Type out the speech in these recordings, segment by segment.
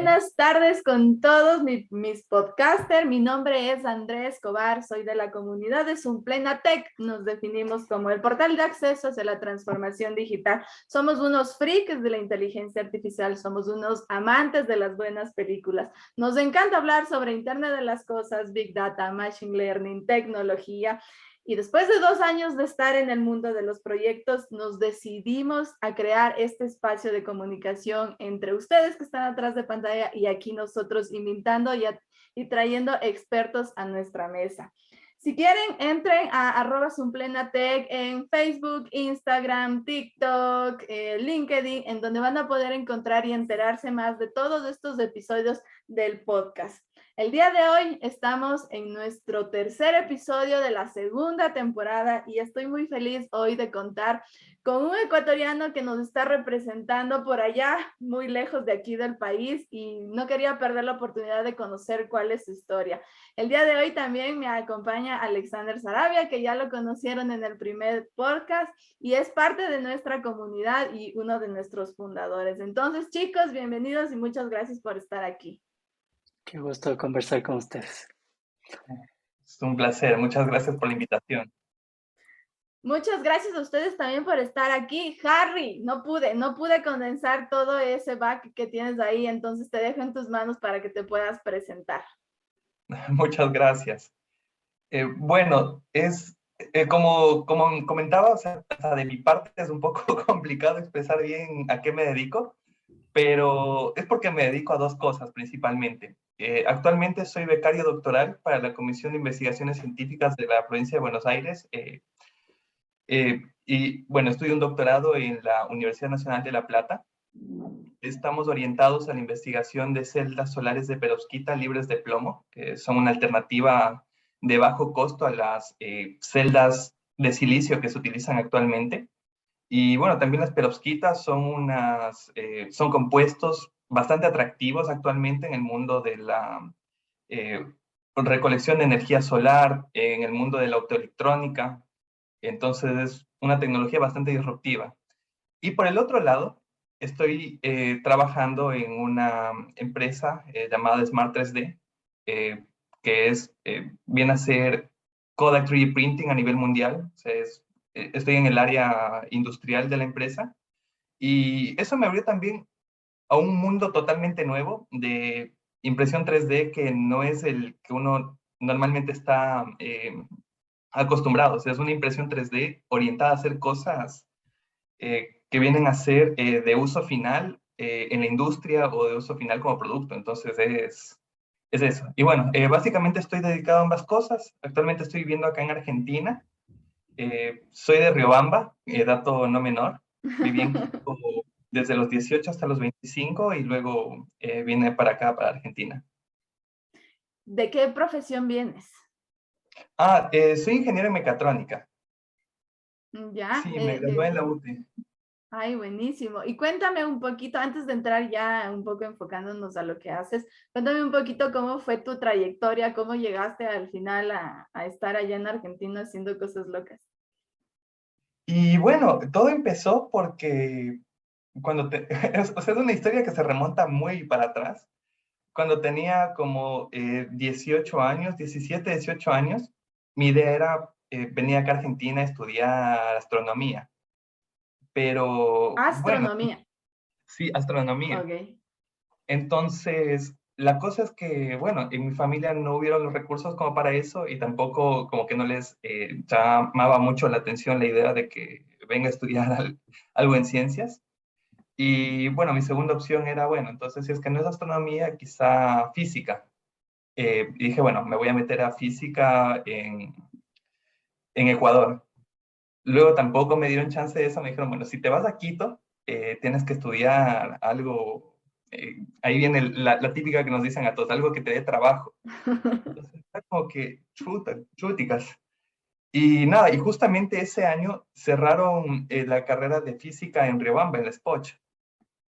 Buenas tardes con todos mis podcasters. Mi nombre es Andrés Escobar, soy de la comunidad de Sumplena Tech. Nos definimos como el portal de acceso hacia la transformación digital. Somos unos freaks de la inteligencia artificial, somos unos amantes de las buenas películas. Nos encanta hablar sobre Internet de las cosas, Big Data, Machine Learning, tecnología. Y después de 2 años de estar en el mundo de los proyectos, nos decidimos a crear este espacio de comunicación entre ustedes que están atrás de pantalla y aquí nosotros invitando y trayendo expertos a nuestra mesa. Si quieren, entren a @Sumplenatech en Facebook, Instagram, TikTok, LinkedIn, en donde van a poder encontrar y enterarse más de todos estos episodios del podcast. El día de hoy estamos en nuestro tercer episodio de la segunda temporada y estoy muy feliz hoy de contar con un ecuatoriano que nos está representando por allá, muy lejos de aquí del país, y no quería perder la oportunidad de conocer cuál es su historia. El día de hoy también me acompaña Alexander Sarabia, que ya lo conocieron en el primer podcast y es parte de nuestra comunidad y uno de nuestros fundadores. Entonces, chicos, bienvenidos y muchas gracias por estar aquí. Qué gusto conversar con ustedes. Es un placer, muchas gracias por la invitación. Muchas gracias a ustedes también por estar aquí. Harry, no pude condensar todo ese back que tienes ahí, entonces te dejo en tus manos para que te puedas presentar. Muchas gracias. Bueno, como comentaba, o sea, de mi parte es un poco complicado expresar bien a qué me dedico, pero es porque me dedico a dos cosas principalmente. Actualmente soy becario doctoral para la Comisión de Investigaciones Científicas de la provincia de Buenos Aires. Y bueno, estudio un doctorado en la Universidad Nacional de La Plata. Estamos orientados a la investigación de celdas solares de perovskita libres de plomo, que son una alternativa de bajo costo a las celdas de silicio que se utilizan actualmente. Y bueno, también las perovskitas son compuestos bastante atractivos actualmente en el mundo de la eh, recolección de energía solar, en el mundo de la optoelectrónica. Entonces es una tecnología bastante disruptiva. Y por el otro lado, estoy trabajando en una empresa llamada Smart 3D, viene a ser Kodak 3D Printing a nivel mundial. O sea, estoy en el área industrial de la empresa y eso me abrió también a un mundo totalmente nuevo de impresión 3D que no es el que uno normalmente está acostumbrado. O sea, es una impresión 3D orientada a hacer cosas que vienen a ser de uso final en la industria o de uso final como producto. Entonces es eso. Y bueno, básicamente estoy dedicado a ambas cosas. Actualmente estoy viviendo acá en Argentina. Soy de Riobamba, dato no menor. Viví en Quito desde los 18 hasta los 25 y luego vine para acá, para Argentina. ¿De qué profesión vienes? Soy ingeniero en mecatrónica. Ya. Sí, me gradué en la UTE. Ay, buenísimo. Y cuéntame un poquito, antes de entrar ya un poco enfocándonos a lo que haces, cuéntame un poquito cómo fue tu trayectoria, cómo llegaste al final a estar allá en Argentina haciendo cosas locas. Y bueno, todo empezó porque o sea, es una historia que se remonta muy para atrás. Cuando tenía como 18 años, 17, 18 años, mi idea era venir acá a Argentina a estudiar astronomía. Pero bueno, Astronomía. sí, astronomía. Ok. Entonces, la cosa es que, bueno, en mi familia no hubieron los recursos como para eso y tampoco como que no les llamaba mucho la atención la idea de que venga a estudiar algo en ciencias. Y bueno, mi segunda opción era, bueno, entonces si es que no es astronomía, quizá física. Y dije, bueno, me voy a meter a física en Ecuador. Luego tampoco me dieron chance de eso, me dijeron, bueno, si te vas a Quito, tienes que estudiar algo, ahí viene la típica que nos dicen a todos, algo que te dé trabajo. Entonces está como que chúticas. Y nada, y justamente ese año cerraron la carrera de física en Riobamba, en la Spoch.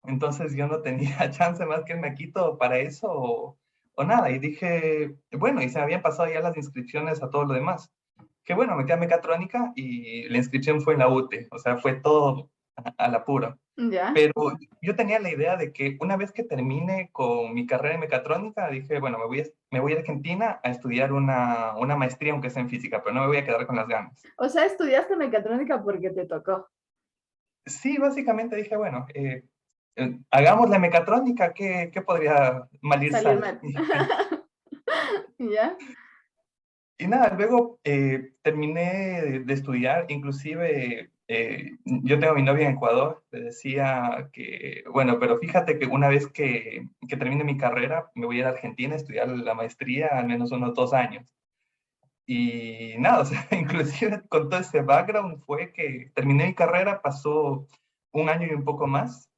Entonces yo no tenía chance más que irme a Quito para eso o nada. Y dije, bueno, y se me habían pasado ya las inscripciones a todo lo demás. Que bueno, metí a mecatrónica y la inscripción fue en la UTE. O sea, fue todo al apuro. Ya, Pero yo tenía la idea de que una vez que termine con mi carrera en mecatrónica, dije, bueno, me voy a Argentina a estudiar una maestría, aunque sea en física, pero no me voy a quedar con las ganas. o sea, estudiaste mecatrónica porque te tocó. Sí, básicamente dije, bueno, hagamos la mecatrónica, qué podría mal ir Salir sal? mal. ¿Ya? Y nada, luego terminé de estudiar, inclusive yo tengo a mi novia en Ecuador, le decía que, bueno, pero fíjate que una vez que termine mi carrera, me voy a ir a Argentina a estudiar la maestría al menos unos 2 años. Y nada, o sea, inclusive con todo ese background fue que terminé mi carrera, pasó un año y un poco más,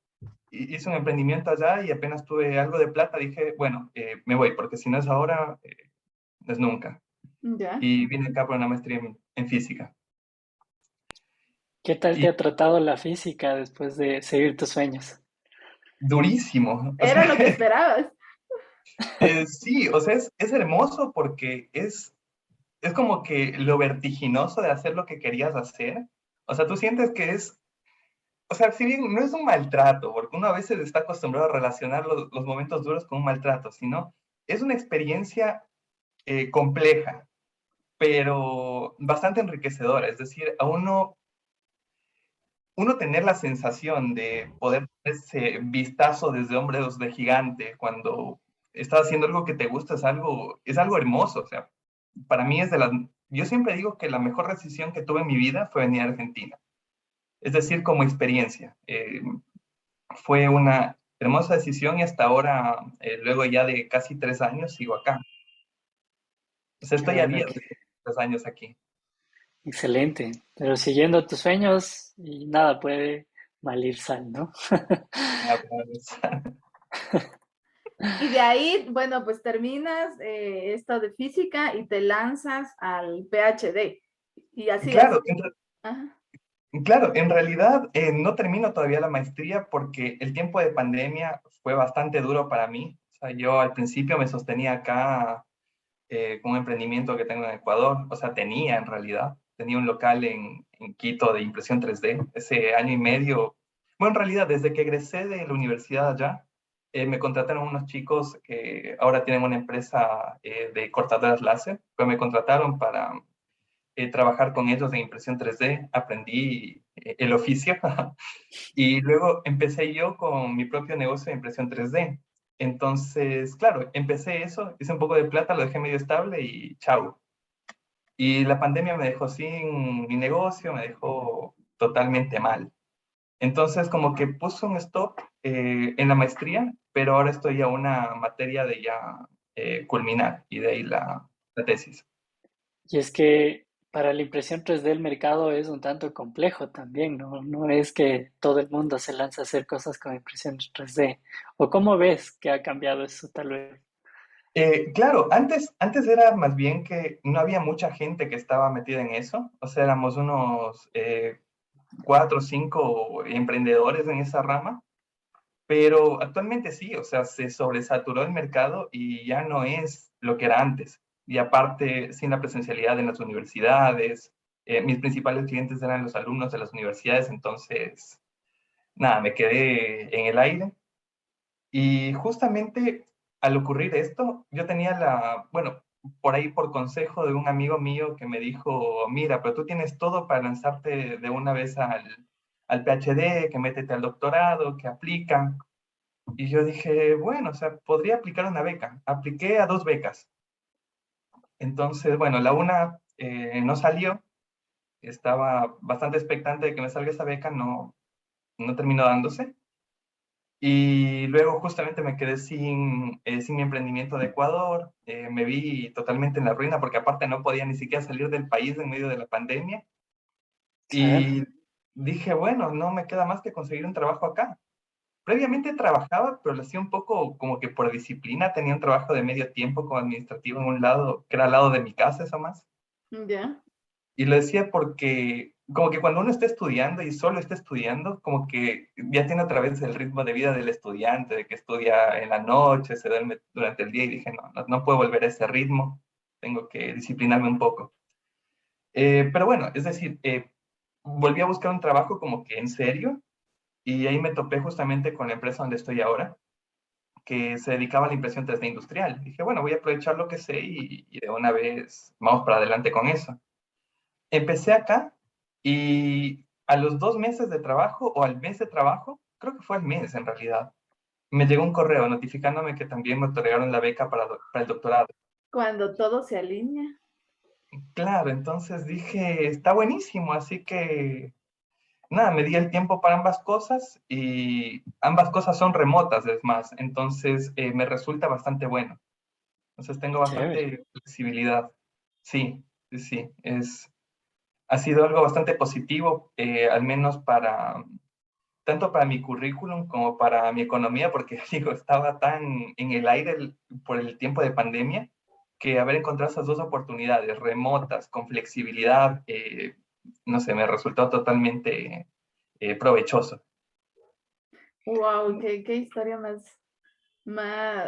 hice un emprendimiento allá y apenas tuve algo de plata, dije, bueno, me voy, porque si no es ahora, no es nunca. ¿Ya? Y vine acá por una maestría en física. ¿Qué tal te Y ha tratado la física después de seguir tus sueños? durísimo. O sea, Era lo que esperabas. sí, o sea, es hermoso porque es como que lo vertiginoso de hacer lo que querías hacer. O sea, tú sientes que es, o sea, si bien no es un maltrato, porque uno a veces está acostumbrado a relacionar los momentos duros con un maltrato, sino es una experiencia compleja, pero bastante enriquecedora. Es decir, a uno tener la sensación de poder tener ese vistazo desde hombros de gigante cuando estás haciendo algo que te gusta es algo hermoso. O sea, para mí es de las... Yo siempre digo que la mejor decisión que tuve en mi vida fue venir a Argentina. Es decir, como experiencia. Fue una hermosa decisión y hasta ahora, luego ya de casi 3 años, sigo acá. O sea, Qué estoy a bueno, días de 3 años aquí. excelente. Pero siguiendo tus sueños y nada puede valer sal, ¿no? Ah, pues, Y de ahí, bueno, pues terminas esto de física y te lanzas al PhD. Y así, claro, así. Ajá. Claro, en realidad no termino todavía la maestría porque el tiempo de pandemia fue bastante duro para mí. O sea, yo al principio me sostenía acá con un emprendimiento que tengo en Ecuador. O sea, tenía un local en Quito de impresión 3D. Ese año y medio, bueno, en realidad desde que egresé de la universidad allá, me contrataron unos chicos que ahora tienen una empresa de cortadoras láser, pues me contrataron para trabajar con ellos de impresión 3D, aprendí el oficio y luego empecé yo con mi propio negocio de impresión 3D. Entonces, claro, empecé eso, hice un poco de plata, lo dejé medio estable y chau. Y la pandemia me dejó sin mi negocio, me dejó totalmente mal. Entonces, como que puso un stop en la maestría, pero ahora estoy a una materia de ya culminar y de ahí la tesis. Y es que para la impresión 3D el mercado es un tanto complejo también, ¿no? No es que todo el mundo se lanza a hacer cosas con impresión 3D. ¿O cómo ves que ha cambiado eso tal vez? Claro, antes era más bien que no había mucha gente que estaba metida en eso, o sea, éramos unos 4 o 5 emprendedores en esa rama, pero actualmente sí, o sea, se sobresaturó el mercado y ya no es lo que era antes. Y aparte, sin la presencialidad en las universidades, mis principales clientes eran los alumnos de las universidades, entonces, nada, me quedé en el aire. Y justamente al ocurrir esto, yo tenía bueno, por ahí por consejo de un amigo mío que me dijo, mira, pero tú tienes todo para lanzarte de una vez al PhD, que métete al doctorado, que aplica. Y yo dije, bueno, o sea, podría aplicar una beca. Apliqué a 2 becas. Entonces, bueno, la una no salió, estaba bastante expectante de que me salga esa beca, no terminó dándose. Y luego justamente me quedé sin mi emprendimiento de Ecuador, me vi totalmente en la ruina porque aparte no podía ni siquiera salir del país en medio de la pandemia Claro. y dije, bueno, no me queda más que conseguir un trabajo acá. Previamente trabajaba, pero lo hacía un poco como que por disciplina, tenía un trabajo de medio tiempo como administrativo en un lado, que era al lado de mi casa, eso más. Ya. Y lo decía porque, como que cuando uno está estudiando y solo está estudiando, como que ya tiene otra vez el ritmo de vida del estudiante, de que estudia en la noche, se duerme durante el día, y dije, no puedo volver a ese ritmo, tengo que disciplinarme un poco. Pero bueno, es decir, volví a buscar un trabajo como que en serio, y ahí me topé justamente con la empresa donde estoy ahora, que se dedicaba a la impresión 3D industrial. Dije, bueno, voy a aprovechar lo que sé y de una vez vamos para adelante con eso. Empecé acá y a los 2 meses de trabajo o al mes de trabajo, creo que fue al mes en realidad, me llegó un correo notificándome que también me otorgaron la beca para el doctorado. Cuando todo se alinea. Claro, entonces dije, está buenísimo, así que nada, me di el tiempo para ambas cosas y ambas cosas son remotas, es más, entonces me resulta bastante bueno. Entonces tengo Chévere. bastante flexibilidad. Sí, sí, sí, ha sido algo bastante positivo, al menos tanto para mi currículum como para mi economía, porque digo, estaba tan en el aire por el tiempo de pandemia, que haber encontrado esas dos oportunidades remotas, con flexibilidad, no sé, me resultó totalmente provechoso. Wow, qué historia más,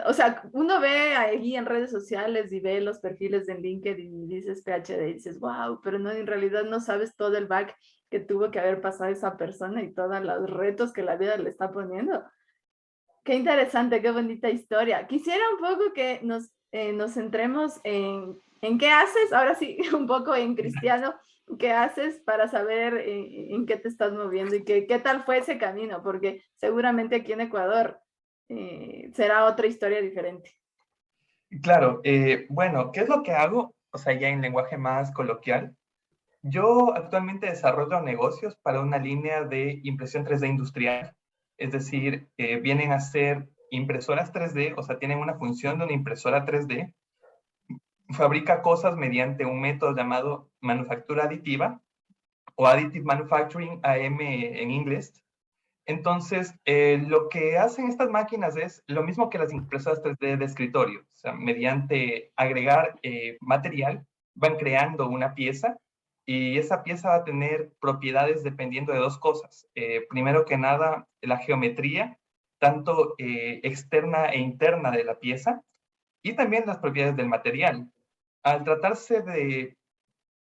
o sea, uno ve ahí en redes sociales y ve los perfiles de LinkedIn y dices PhD y dices, wow, pero no, en realidad no sabes todo el back que tuvo que haber pasado esa persona y todos los retos que la vida le está poniendo. Qué interesante, qué bonita historia. Quisiera un poco que nos centremos en qué haces, ahora sí, un poco en Cristiano, qué haces para saber en qué te estás moviendo y qué tal fue ese camino, porque seguramente aquí en Ecuador será otra historia diferente. Claro, bueno, ¿qué es lo que hago? O sea, ya en lenguaje más coloquial. Yo actualmente desarrollo negocios para una línea de impresión 3D industrial, es decir, vienen a ser impresoras 3D, o sea, tienen una función de una impresora 3D, fabrica cosas mediante un método llamado manufactura aditiva o Additive Manufacturing, AM en inglés. Entonces, lo que hacen estas máquinas es lo mismo que las impresoras 3D de escritorio, o sea, mediante agregar material, van creando una pieza y esa pieza va a tener propiedades dependiendo de dos cosas. Primero que nada, la geometría, tanto externa e interna de la pieza, y también las propiedades del material. Al tratarse de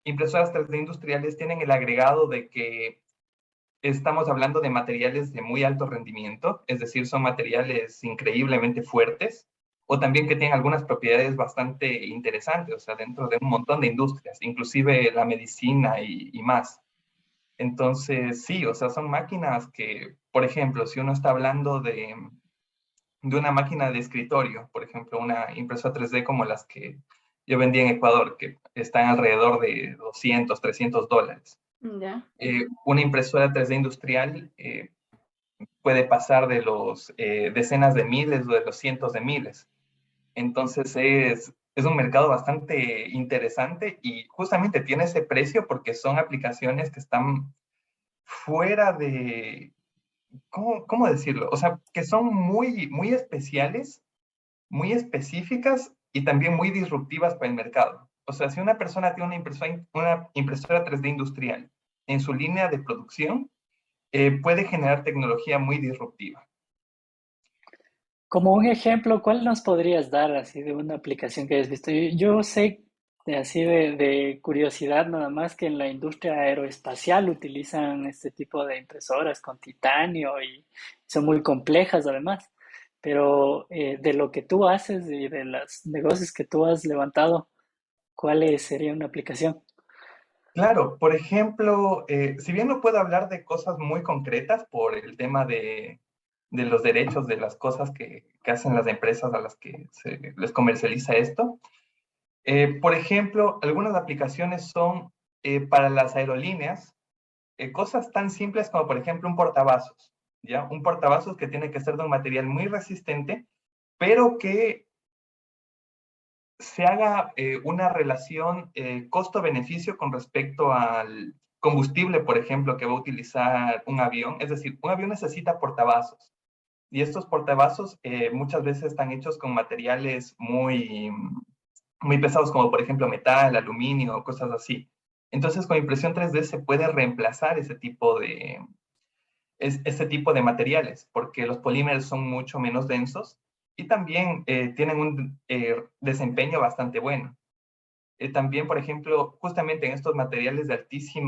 impresoras 3D industriales, tienen el agregado de que estamos hablando de materiales de muy alto rendimiento, es decir, son materiales increíblemente fuertes, o también que tienen algunas propiedades bastante interesantes, o sea, dentro de un montón de industrias, inclusive la medicina y más. Entonces, sí, o sea, son máquinas que, por ejemplo, si uno está hablando de una máquina de escritorio, por ejemplo, una impresora 3D como las que yo vendí en Ecuador, que están alrededor de $200, $300. Ya. Una impresora 3D industrial puede pasar de los decenas de miles o de los cientos de miles. Entonces es un mercado bastante interesante y justamente tiene ese precio porque son aplicaciones que están fuera de, ¿cómo decirlo? O sea, que son muy, muy especiales, muy específicas y también muy disruptivas para el mercado. O sea, si una persona tiene una impresora 3D industrial en su línea de producción, puede generar tecnología muy disruptiva. Como un ejemplo, ¿cuál nos podrías dar así de una aplicación que hayas visto? Yo sé así de curiosidad nada más que en la industria aeroespacial utilizan este tipo de impresoras con titanio y son muy complejas además. Pero de lo que tú haces y de los negocios que tú has levantado, ¿cuál sería una aplicación? Claro, por ejemplo, si bien no puedo hablar de cosas muy concretas por el tema de los derechos de las cosas que hacen las empresas a las que se les comercializa esto, por ejemplo, algunas aplicaciones son para las aerolíneas, cosas tan simples como, por ejemplo, un portavasos, ¿ya? Un portavasos que tiene que ser de un material muy resistente, pero que se haga una relación costo-beneficio con respecto al combustible, por ejemplo, que va a utilizar un avión. Es decir, un avión necesita portavasos y estos portavasos muchas veces están hechos con materiales muy, muy pesados, como por ejemplo metal, aluminio, cosas así. Entonces, con impresión 3D se puede reemplazar ese tipo de materiales, porque los polímeros son mucho menos densos y también tienen un desempeño bastante bueno. También, por ejemplo, justamente en estos materiales de altísimo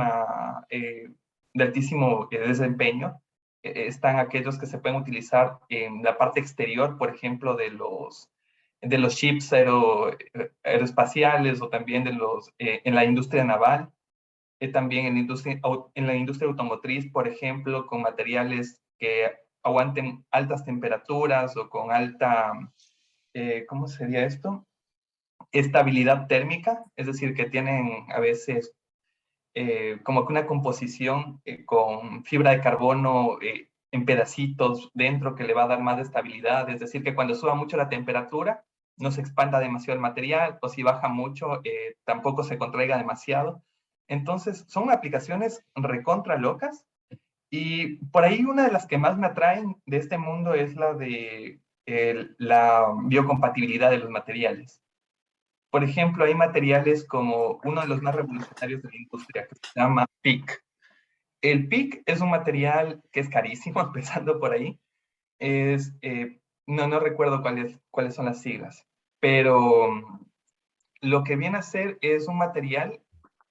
desempeño, están aquellos que se pueden utilizar en la parte exterior, por ejemplo, de los chips aeroespaciales o también en la industria naval, también en la industria automotriz, por ejemplo, con materiales que aguanten altas temperaturas o con alta, ¿cómo sería esto? Estabilidad térmica, es decir, que tienen a veces como que una composición con fibra de carbono en pedacitos dentro que le va a dar más estabilidad, es decir, que cuando suba mucho la temperatura no se expanda demasiado el material, o si baja mucho tampoco se contraiga demasiado. Entonces son aplicaciones recontra locas, y por ahí una de las que más me atraen de este mundo es la de la biocompatibilidad de los materiales. Por ejemplo, hay materiales como uno de los más revolucionarios de la industria que se llama PIC. El PIC es un material que es carísimo, empezando por ahí. No recuerdo cuáles son las siglas, pero lo que viene a ser es un material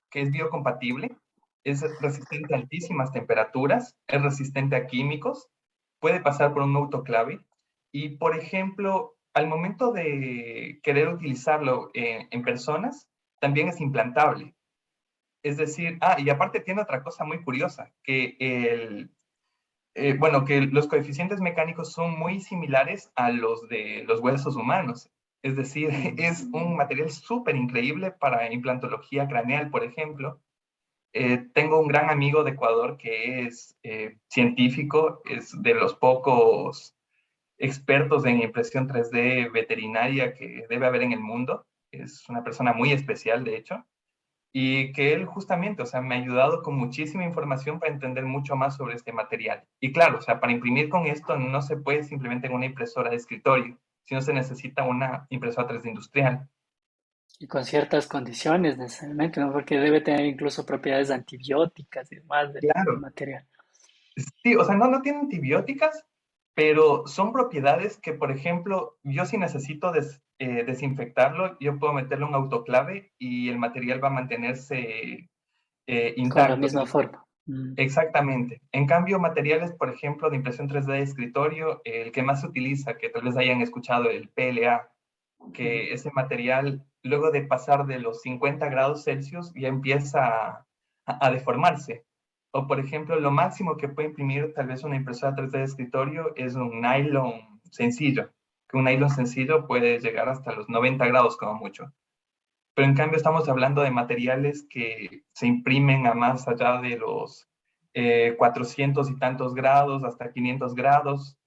que es biocompatible, es resistente a altísimas temperaturas, es resistente a químicos, puede pasar por un autoclave y, por ejemplo, al momento de querer utilizarlo en personas, también es implantable. Es decir, y aparte tiene otra cosa muy curiosa, que que los coeficientes mecánicos son muy similares a los de los huesos humanos. Es decir, es un material súper increíble para implantología craneal, por ejemplo. Tengo un gran amigo de Ecuador que es científico, es de los pocos expertos en impresión 3D veterinaria que debe haber en el mundo. Es una persona muy especial, de hecho, y que él justamente, o sea, me ha ayudado con muchísima información para entender mucho más sobre este material. Y claro, o sea, para imprimir con esto no se puede simplemente en una impresora de escritorio, sino se necesita una impresora 3D industrial. Y con ciertas condiciones necesariamente, ¿no? Porque debe tener incluso propiedades antibióticas y demás del Claro, material. sí, o sea, no tiene antibióticas, pero son propiedades que, por ejemplo, yo si necesito desinfectarlo, yo puedo meterle un autoclave y el material va a mantenerse Con la intacto. misma forma. Exactamente. En cambio, materiales, por ejemplo, de impresión 3D de escritorio, el que más se utiliza, que tal vez hayan escuchado, el PLA, que ese material, luego de pasar de los 50 grados Celsius, ya empieza a deformarse. O, por ejemplo, lo máximo que puede imprimir tal vez una impresora 3D de escritorio es un nylon sencillo, que un nylon sencillo puede llegar hasta los 90 grados como mucho. Pero en cambio estamos hablando de materiales que se imprimen a más allá de los 400 y tantos grados, hasta 500 grados,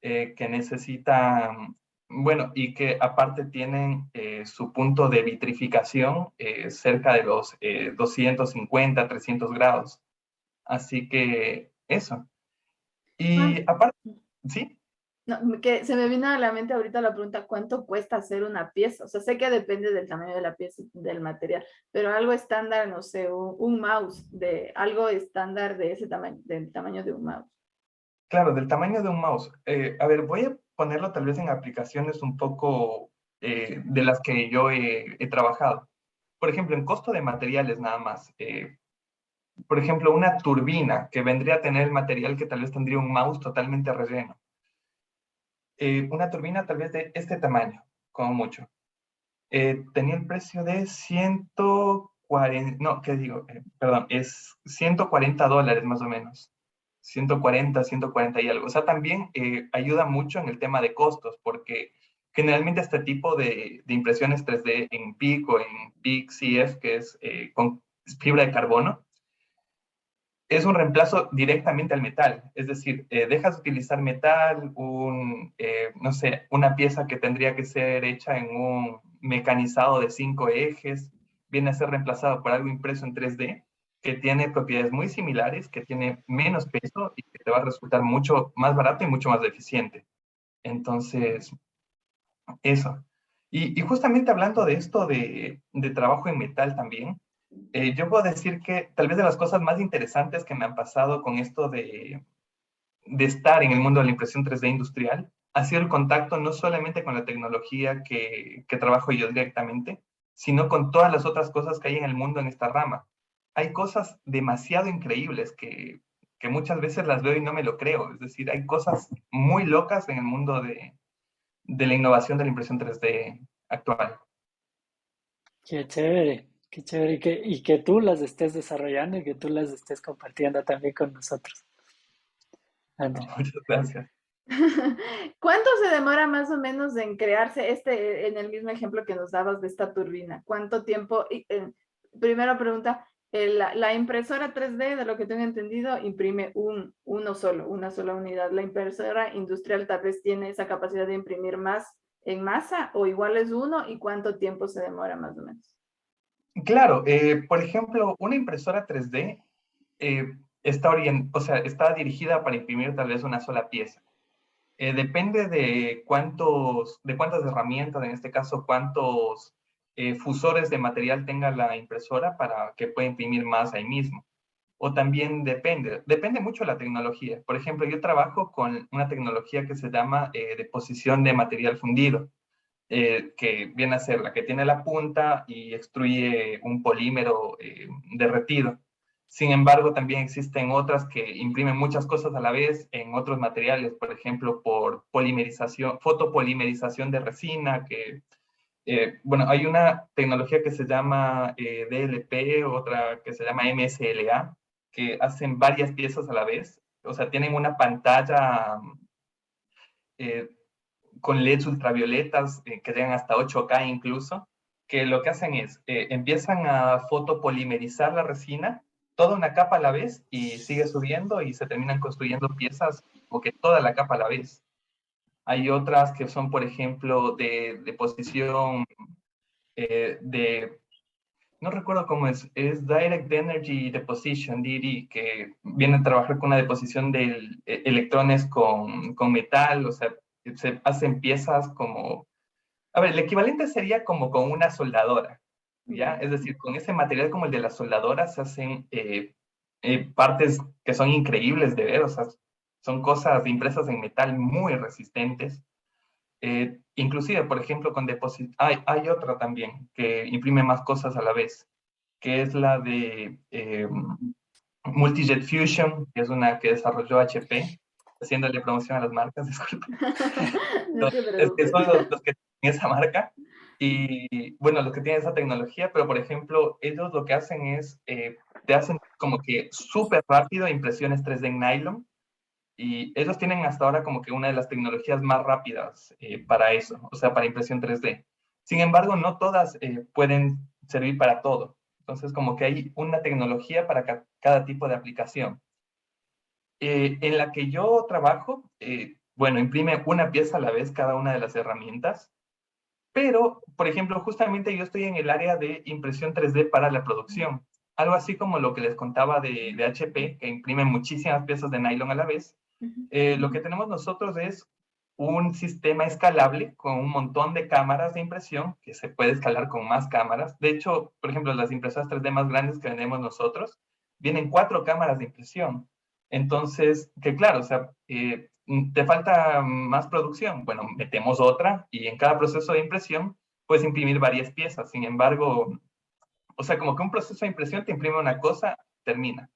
que necesitan, bueno, y que aparte tienen su punto de vitrificación cerca de los 250, 300 grados. Así que eso. Juan, Y aparte, sí. no, que se me vino a la mente ahorita la pregunta, ¿cuánto cuesta hacer una pieza? O sea, sé que depende del tamaño de la pieza, del material, pero algo estándar, no sé, un mouse, de algo estándar de ese tamaño, del tamaño de un mouse. Claro, del tamaño de un mouse. A ver, voy a ponerlo tal vez en aplicaciones un poco de las que yo he trabajado. Por ejemplo, en costo de materiales nada más. Por ejemplo, una turbina que vendría a tener el material que tal vez tendría un mouse totalmente relleno. Una turbina tal vez de este tamaño, como mucho. Tenía el precio de 140, no, ¿qué digo? Perdón, es $140 más o menos. 140 y algo. O sea, también ayuda mucho en el tema de costos, porque generalmente este tipo de impresiones 3D en PIC o en PIC CF, que es con fibra de carbono, es un reemplazo directamente al metal. Es decir, dejas de utilizar metal, no sé, una pieza que tendría que ser hecha en un mecanizado de 5 ejes, viene a ser reemplazado por algo impreso en 3D, que tiene propiedades muy similares, que tiene menos peso y que te va a resultar mucho más barato y mucho más eficiente. Entonces, eso. Y justamente hablando de esto de trabajo en metal también, yo puedo decir que tal vez de las cosas más interesantes que me han pasado con esto de estar en el mundo de la impresión 3D industrial ha sido el contacto no solamente con la tecnología que trabajo yo directamente, sino con todas las otras cosas que hay en el mundo en esta rama. Hay cosas demasiado increíbles que que muchas veces las veo y no me lo creo. Es decir, hay cosas muy locas en el mundo de la innovación de la impresión 3D actual. Qué chévere, qué chévere. Y que tú las estés desarrollando y que tú las estés compartiendo también con nosotros, André. Muchas gracias. ¿Cuánto se demora más o menos en crearse en el mismo ejemplo que nos dabas de esta turbina? ¿Cuánto tiempo? Primera pregunta, la impresora 3D, de lo que tengo entendido, imprime una sola unidad. ¿La impresora industrial tal vez tiene esa capacidad de imprimir más en masa o igual es uno? ¿Y cuánto tiempo se demora más o menos? Claro, por ejemplo, una impresora 3D está dirigida para imprimir tal vez una sola pieza. Depende de cuántas herramientas, en este caso, cuántos fusores de material tenga la impresora para que pueda imprimir más ahí mismo. O también depende mucho de la tecnología. Por ejemplo, yo trabajo con una tecnología que se llama deposición de material fundido, que viene a ser la que tiene la punta y extruye un polímero derretido. Sin embargo, también existen otras que imprimen muchas cosas a la vez en otros materiales, por ejemplo, por polimerización, fotopolimerización de resina, bueno, hay una tecnología que se llama DLP, otra que se llama MSLA, que hacen varias piezas a la vez. O sea, tienen una pantalla eh, con LEDs ultravioletas que llegan hasta 8K incluso, que lo que hacen es, empiezan a fotopolimerizar la resina, toda una capa a la vez, y sigue subiendo y se terminan construyendo piezas o que toda la capa a la vez. Hay otras que son, por ejemplo, de posición no recuerdo cómo es Direct Energy Deposition, DED, que viene a trabajar con una deposición de electrones con metal, o sea, se hacen piezas como, a ver, el equivalente sería como con una soldadora, ¿ya? Es decir, con ese material como el de la soldadora se hacen partes que son increíbles de ver, o sea, son cosas impresas en metal muy resistentes. Inclusive, por ejemplo, con depósito, hay otra también que imprime más cosas a la vez, que es la de Multijet Fusion, que es una que desarrolló HP, haciéndole promoción a las marcas, disculpa. No te Es que preocupes. son los que tienen esa marca y, bueno, los que tienen esa tecnología, pero, por ejemplo, ellos lo que hacen es, te hacen como que súper rápido impresiones 3D en nylon, y ellos tienen hasta ahora como que una de las tecnologías más rápidas para eso, o sea, para impresión 3D. Sin embargo, no todas pueden servir para todo. Entonces, como que hay una tecnología para cada tipo de aplicación. En la que yo trabajo, bueno, imprime una pieza a la vez cada una de las herramientas, pero, por ejemplo, justamente yo estoy en el área de impresión 3D para la producción. Algo así como lo que les contaba de HP, que imprime muchísimas piezas de nylon a la vez. Lo que tenemos nosotros es un sistema escalable con un montón de cámaras de impresión que se puede escalar con más cámaras. De hecho, por ejemplo, las impresoras 3D más grandes que vendemos nosotros vienen 4 cámaras de impresión. Entonces, que claro, o sea, te falta más producción. Bueno, metemos otra y en cada proceso de impresión puedes imprimir varias piezas. Sin embargo, o sea, como que un proceso de impresión te imprime una cosa, termina.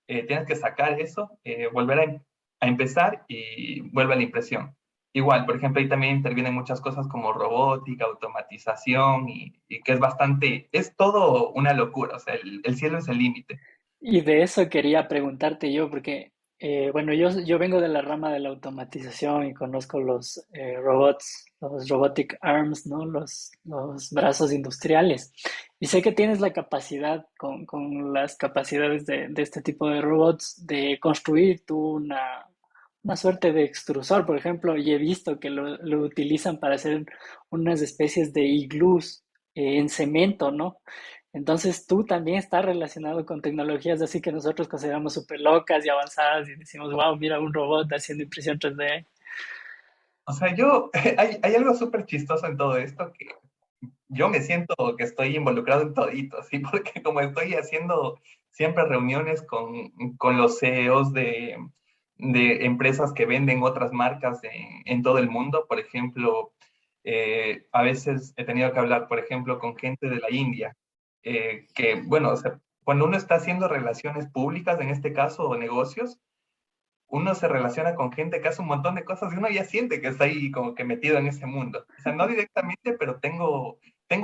Tienes que sacar eso, volver a empezar y vuelve a la impresión. Igual, por ejemplo, ahí también intervienen muchas cosas como robótica, automatización y que es bastante, es todo una locura, o sea, el cielo es el límite. Y de eso quería preguntarte yo, porque, bueno, yo vengo de la rama de la automatización y conozco los robots, los robotic arms, ¿no? Los brazos industriales. Y sé que tienes la capacidad, con las capacidades de este tipo de robots, de construir tú una suerte de extrusor, por ejemplo, y he visto que lo utilizan para hacer unas especies de iglús en cemento, ¿no? Entonces tú también estás relacionado con tecnologías así que nosotros consideramos súper locas y avanzadas y decimos, wow, mira un robot haciendo impresión 3D. O sea, hay algo súper chistoso en todo esto que yo me siento que estoy involucrado en todito, ¿sí? Porque como estoy haciendo siempre reuniones con los CEOs de empresas que venden otras marcas en todo el mundo, por ejemplo, a veces he tenido que hablar, por ejemplo, con gente de la India, que, bueno, o sea, cuando uno está haciendo relaciones públicas, en este caso, o negocios, uno se relaciona con gente que hace un montón de cosas y uno ya siente que está ahí como que metido en ese mundo. O sea, no directamente, pero tengo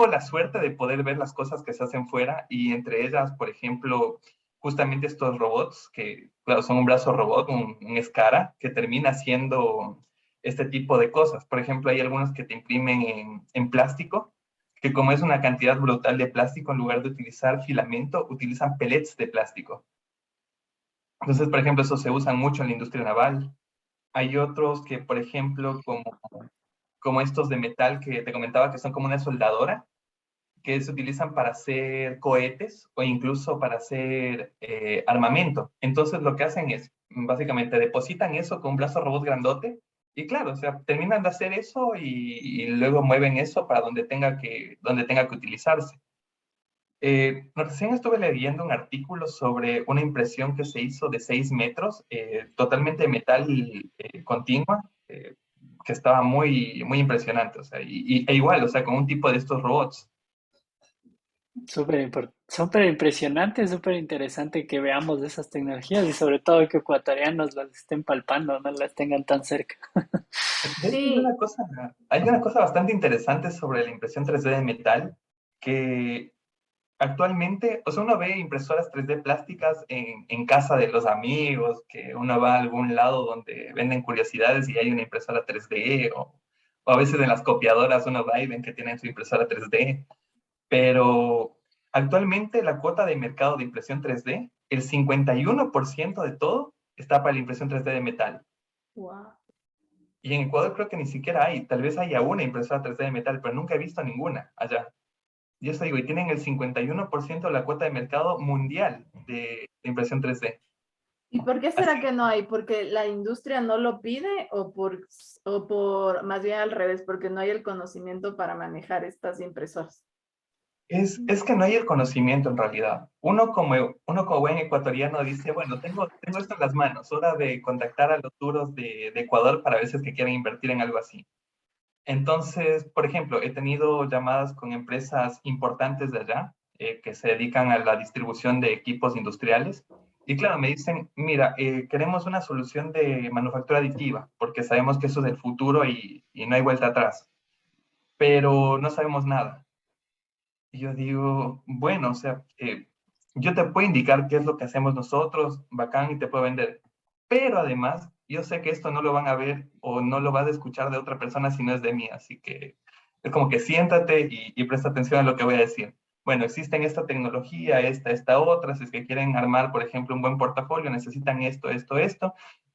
la suerte de poder ver las cosas que se hacen fuera y entre ellas, por ejemplo, justamente estos robots que, claro, son un brazo robot, un SCARA, que termina haciendo este tipo de cosas. Por ejemplo, hay algunos que te imprimen en plástico, que como es una cantidad brutal de plástico, en lugar de utilizar filamento, utilizan pellets de plástico. Entonces, por ejemplo, eso se usa mucho en la industria naval. Hay otros que, por ejemplo, como estos de metal que te comentaba, que son como una soldadora, que se utilizan para hacer cohetes o incluso para hacer armamento. Entonces, lo que hacen es, básicamente, depositan eso con un brazo robot grandote y claro, o sea, terminan de hacer eso y luego mueven eso para donde tenga que utilizarse. Recién estuve leyendo un artículo sobre una impresión que se hizo de 6 metros, totalmente de metal continua, que estaba muy, muy impresionante, o sea, e igual, o sea, con un tipo de estos robots. Súper impresionante, súper interesante que veamos esas tecnologías y sobre todo que ecuatorianos las estén palpando, no las tengan tan cerca. De hecho, Sí, hay una cosa bastante interesante sobre la impresión 3D de metal, que actualmente, o sea, uno ve impresoras 3D plásticas en casa de los amigos, que uno va a algún lado donde venden curiosidades y hay una impresora 3D, o a veces en las copiadoras uno va y ven que tienen su impresora 3D, pero actualmente la cuota de mercado de impresión 3D, el 51% de todo está para la impresión 3D de metal. wow. Y en Ecuador creo que ni siquiera hay, tal vez haya una impresora 3D de metal, pero nunca he visto ninguna allá. Y eso digo, y tienen el 51% de la cuota de mercado mundial de impresión 3D. ¿Y por qué Así será que no hay? ¿Porque la industria no lo pide o por más bien al revés, porque no hay el conocimiento para manejar estas impresoras? es que no hay el conocimiento en realidad. Uno como buen ecuatoriano dice, bueno, tengo esto en las manos, hora de contactar a los duros de Ecuador para veces que quieran invertir en algo así. Entonces, por ejemplo, he tenido llamadas con empresas importantes de allá que se dedican a la distribución de equipos industriales. Y claro, me dicen, mira, queremos una solución de manufactura aditiva, porque sabemos que eso es el futuro y no hay vuelta atrás, pero no sabemos nada. Y yo digo, bueno, o sea, yo te puedo indicar qué es lo que hacemos nosotros, bacán, y te puedo vender. Pero además, yo sé que esto no lo van a ver o no lo vas a escuchar de otra persona si no es de mí. Así que es como que siéntate y presta atención a lo que voy a decir. Bueno, existen esta tecnología, esta otra. Si es que quieren armar, por ejemplo, un buen portafolio, necesitan esto.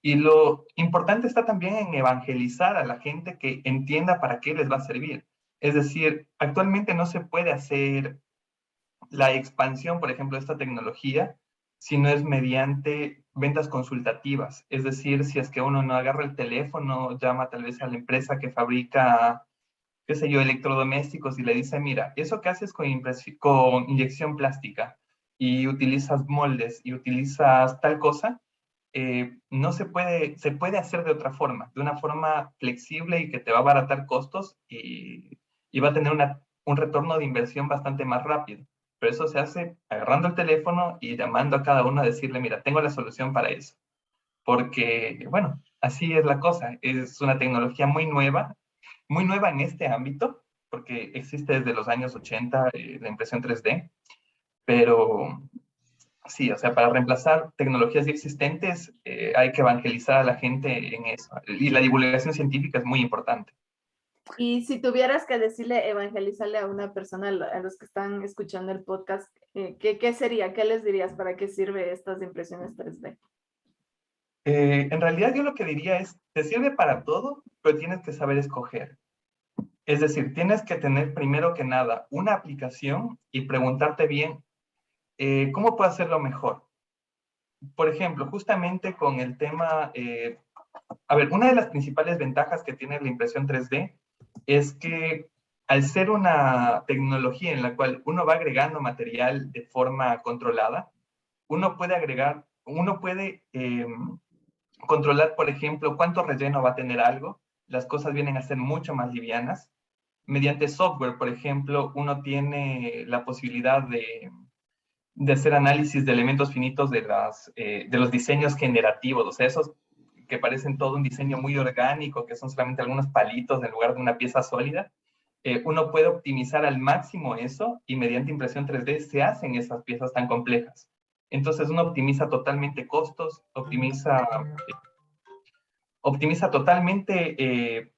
Y lo importante está también en evangelizar a la gente que entienda para qué les va a servir. Es decir, actualmente no se puede hacer la expansión, por ejemplo, de esta tecnología si no es mediante ventas consultativas. Es decir, si es que uno no agarra el teléfono, llama tal vez a la empresa que fabrica, qué sé yo, electrodomésticos y le dice, mira, eso que haces con inyección plástica y utilizas moldes y utilizas tal cosa, no se puede hacer de otra forma, de una forma flexible y que te va a abaratar costos y va a tener un retorno de inversión bastante más rápido. Pero eso se hace agarrando el teléfono y llamando a cada uno a decirle, mira, tengo la solución para eso. Porque, bueno, así es la cosa. Es una tecnología muy nueva en este ámbito, porque existe desde los años 80 la impresión 3D, pero sí, o sea, para reemplazar tecnologías ya existentes, hay que evangelizar a la gente en eso. Y la divulgación científica es muy importante. Y si tuvieras que decirle, evangelizarle a una persona, a los que están escuchando el podcast, ¿qué sería? ¿Qué les dirías? ¿Para qué sirve estas impresiones 3D? En realidad yo lo que diría es, te sirve para todo, pero tienes que saber escoger. Es decir, tienes que tener primero que nada una aplicación y preguntarte bien, ¿cómo puedo hacerlo mejor? Por ejemplo, justamente con el tema, a ver, una de las principales ventajas que tiene la impresión 3D es que al ser una tecnología en la cual uno va agregando material de forma controlada, uno puede controlar, por ejemplo, cuánto relleno va a tener algo. Las cosas vienen a ser mucho más livianas. Mediante software, por ejemplo, uno tiene la posibilidad de hacer análisis de elementos finitos de los diseños generativos. O sea, que parecen todo un diseño muy orgánico, que son solamente algunos palitos en lugar de una pieza sólida, uno puede optimizar al máximo eso y mediante impresión 3D se hacen esas piezas tan complejas. Entonces uno optimiza totalmente costos, optimiza totalmente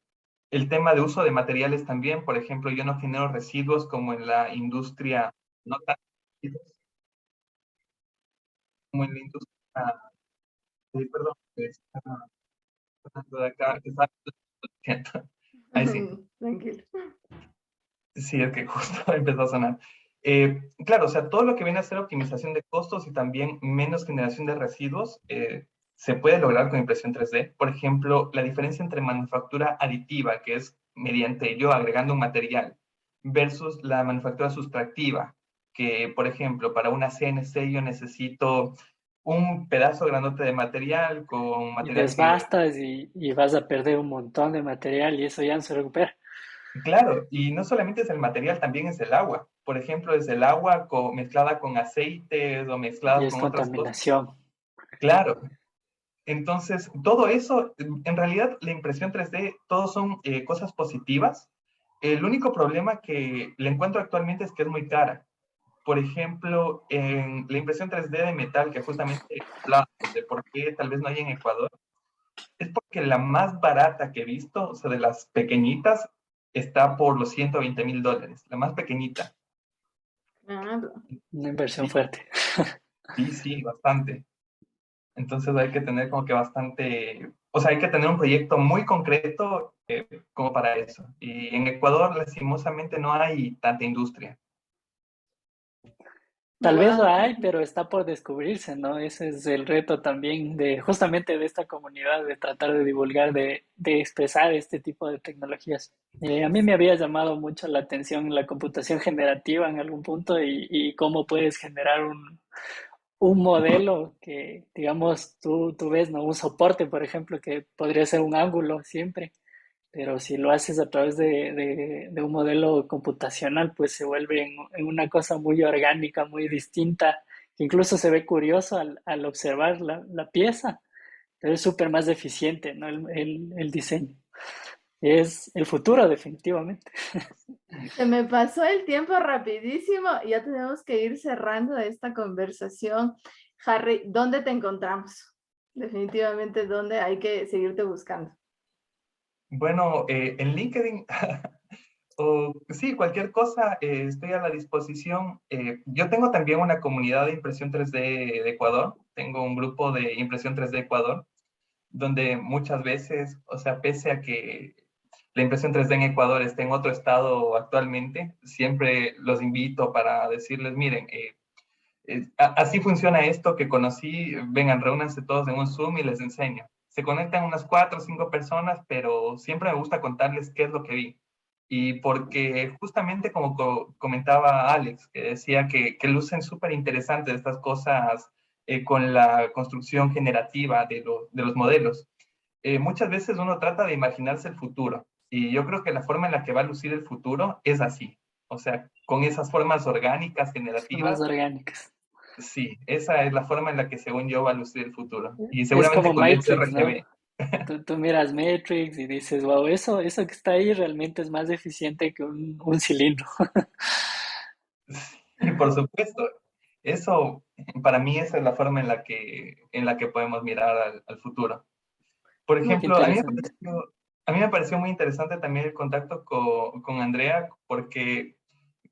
el tema de uso de materiales también. Por ejemplo, yo no genero residuos como en la industria, no tan como en la industria, perdón, que está hablando de acá, que está, ahí sí. Tranquilo. Sí, es que justo empezó a sonar. Claro, o sea, todo lo que viene a ser optimización de costos y también menos generación de residuos se puede lograr con impresión 3D. Por ejemplo, la diferencia entre manufactura aditiva, que es mediante yo agregando un material, versus la manufactura sustractiva, que, por ejemplo, para una CNC yo necesito un pedazo grandote de material con Y material que... desbastas y vas a perder un montón de material y eso ya no se recupera. Claro, y no solamente es el material, también es el agua. Por ejemplo, es el agua mezclada con aceites o Y mezcladas es con otras cosas. contaminación. Claro. Entonces, todo eso, en realidad, la impresión 3D, todos son cosas positivas. El único problema que le encuentro actualmente es que es muy cara. Por ejemplo, en la impresión 3D de metal, que justamente hablábamos de por qué tal vez no hay en Ecuador, es porque la más barata que he visto, o sea, de las pequeñitas, está por los $120,000, la más pequeñita. Claro. Una inversión Sí, fuerte. sí, sí, bastante. Entonces hay que tener como que bastante, o sea, hay que tener un proyecto muy concreto como para eso. Y en Ecuador, lastimosamente, no hay tanta industria. Tal vez lo Wow. hay, pero está por descubrirse, ¿no? Ese es el reto también de justamente de esta comunidad, de tratar de divulgar, de expresar este tipo de tecnologías. A mí me había llamado mucho la atención la computación generativa en algún punto y cómo puedes generar un modelo que, digamos, tú ves, ¿no? Un soporte, por ejemplo, que podría ser un ángulo siempre, pero si lo haces a través de un modelo computacional, pues se vuelve en una cosa muy orgánica, muy distinta, que incluso se ve curioso al observar la pieza, pero es súper más eficiente, ¿no? El diseño. Es el futuro, definitivamente. Se me pasó el tiempo rapidísimo y ya tenemos que ir cerrando esta conversación. Harry, ¿dónde te encontramos? Definitivamente, ¿dónde hay que seguirte buscando? Bueno, en LinkedIn, o sí, cualquier cosa, estoy a la disposición. Yo tengo también una comunidad de impresión 3D de Ecuador. Tengo un grupo de impresión 3D Ecuador, donde muchas veces, o sea, pese a que la impresión 3D en Ecuador está en otro estado actualmente, siempre los invito para decirles, miren, así funciona esto que conocí, vengan, reúnanse todos en un Zoom y les enseño. Se conectan unas 4 o 5 personas, pero siempre me gusta contarles qué es lo que vi. Y porque justamente como comentaba Alex, que decía que lucen súper interesantes estas cosas con la construcción generativa de los modelos. Muchas veces uno trata de imaginarse el futuro y yo creo que la forma en la que va a lucir el futuro es así, o sea, con esas formas orgánicas, Son más generativas. orgánicas. Sí, esa es la forma en la que según yo va a lucir el futuro y Es seguramente como con este Matrix, ¿no? RGB. Tú miras Matrix y dices, wow, eso que está ahí realmente es más eficiente que un cilindro. Sí, por supuesto, eso para mí esa es la forma en la que podemos mirar al futuro. Por Qué ejemplo, interesante. a mí me pareció muy interesante también el contacto con Andrea, porque,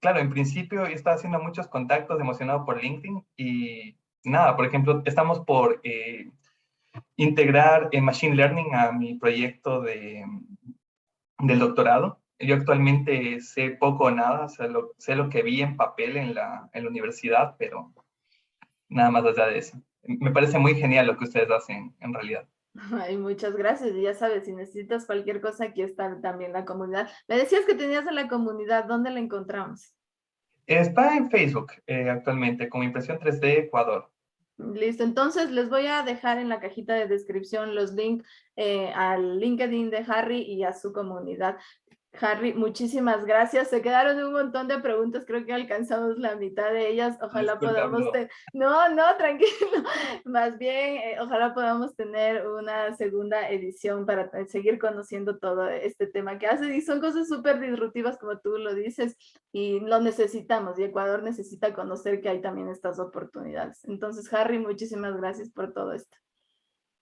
claro, en principio yo estaba haciendo muchos contactos emocionado por LinkedIn y nada, por ejemplo, estamos por integrar Machine Learning a mi proyecto del doctorado. Yo actualmente sé poco o nada, o sea, sé lo que vi en papel en la universidad, pero nada más allá de eso. Me parece muy genial lo que ustedes hacen en realidad. Ay, muchas gracias. Y ya sabes, si necesitas cualquier cosa, aquí está también la comunidad. Me decías que tenías en la comunidad, ¿dónde la encontramos? Está en Facebook actualmente como Impresión 3D Ecuador. Listo, entonces les voy a dejar en la cajita de descripción los links al LinkedIn de Harry y a su comunidad. Harry, muchísimas gracias. Se quedaron un montón de preguntas, creo que alcanzamos la mitad de ellas. Ojalá Disculpa, podamos no. No, no, tranquilo. Más bien, ojalá podamos tener una segunda edición para seguir conociendo todo este tema que haces. Y son cosas súper disruptivas, como tú lo dices, y lo necesitamos. Y Ecuador necesita conocer que hay también estas oportunidades. Entonces, Harry, muchísimas gracias por todo esto.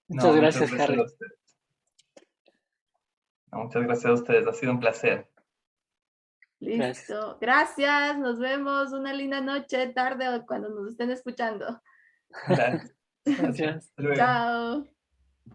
Muchas No, muchas gracias, gracias a Harry. ustedes. No, muchas gracias a ustedes. Ha sido un placer. Gracias. Listo. Gracias. Nos vemos. Una linda noche, tarde o cuando nos estén escuchando. Gracias. Gracias. Hasta luego. Chao.